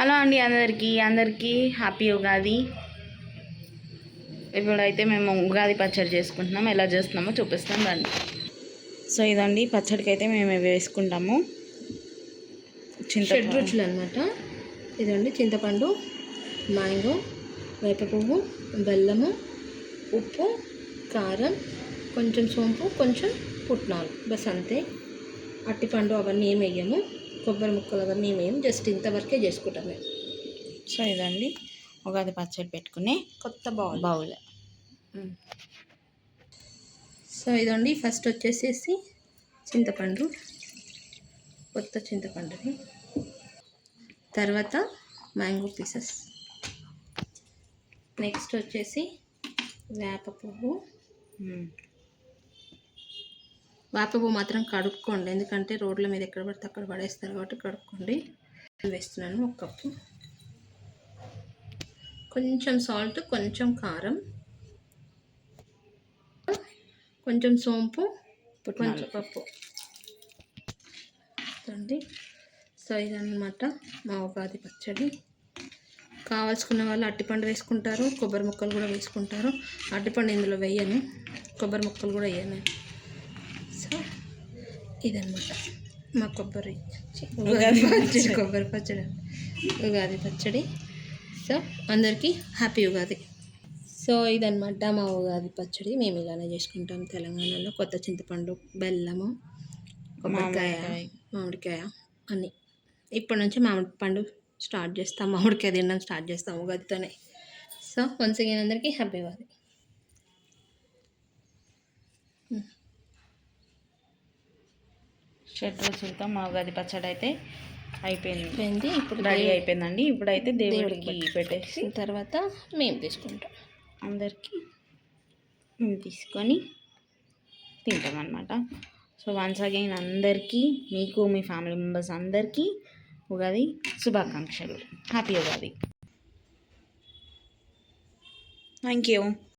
Hello అండి అందరికీ happy Ugadi. ఇప్పుడైతే మేము ఉగాది పచ్చడి చేసుకుంటున్నాం. ఎలా చేస్తున్నామో చూపిస్తాం రండి. సో ఇదండి పచ్చడికి అయితే మేము వేసుకుంటాము షడ్రుచులు అనమాట. ఇదండి చింతపండు, మ్యాంగో, వేప పువ్వు, బెల్లము, ఉప్పు, కారం, కొంచెం సోంపు, కొంచెం పుట్నాలు, బస్ అంతే. అట్టిపండు అవన్నీ ఏమి వేయము, కొబ్బరి ముక్కలు అవన్నీ ఏమి వేయము, జస్ట్ ఇంతవరకే చేసుకుంటాం మేము. సో ఇదండి ఉగాది పచ్చడి పెట్టుకునే కొత్త బౌల్. సో ఇదండి ఫస్ట్ వచ్చేసేసి చింతపండు, కొత్త చింతపండుని, తర్వాత మ్యాంగో పీసెస్, నెక్స్ట్ వచ్చేసి వేప పువ్వు. వేప పువ్వు మాత్రం కడుక్కోండి, ఎందుకంటే రోడ్ల మీద ఎక్కడ పడితే అక్కడ పడేస్తారు కాబట్టి కడుక్కోండి. వేస్తున్నాను 1 కప్పు. కొంచెం సాల్ట్, కొంచెం కారం, కొంచెం సోంపు, కొంచెం పప్పు అండి. సో ఇదన్నమాట మా ఉగాది పచ్చడి. కావాల్సుకున్న వాళ్ళు అట్టిపండు వేసుకుంటారు, కొబ్బరి ముక్కలు కూడా వేసుకుంటారు. అట్టిపండు ఇందులో వేయను, కొబ్బరి ముక్కలు కూడా వేయను. సో ఇదన్నమాట మా కొబ్బరి పచ్చడి, ఉగాది పచ్చడి. సో అందరికీ హ్యాపీ ఉగాది. సో ఇదన్నమాట మా ఉగాది పచ్చడి. మేము ఇలానే చేసుకుంటాం తెలంగాణలో. కొత్త చింతపండు, బెల్లము, కొబ్బరికాయ, మామిడికాయ అన్నీ. ఇప్పటి నుంచి మామిడి పండు స్టార్ట్ చేస్తాం, మామిడికాయ తినడం స్టార్ట్ చేస్తాం ఉగాదితోనే. సో వన్స్ అగైన్ అందరికీ హ్యాపీ ఉగాది. షడ్రుచులతో మా ఉగాది పచ్చడి అయితే అయిపోయింది. ఇప్పుడు రెడీ అయిపోయిందండి. ఇప్పుడైతే దేవుడికి పెట్టేసి తర్వాత మేము తీసుకుంటాం. అందరికీ మేము తీసుకొని తింటాం అన్నమాట. సో వన్స్ అగైన్ అందరికీ, మీకు మీ ఫ్యామిలీ మెంబర్స్ అందరికీ ఉగాది శుభాకాంక్షలు. హ్యాపీ ఉగాది. Thank you.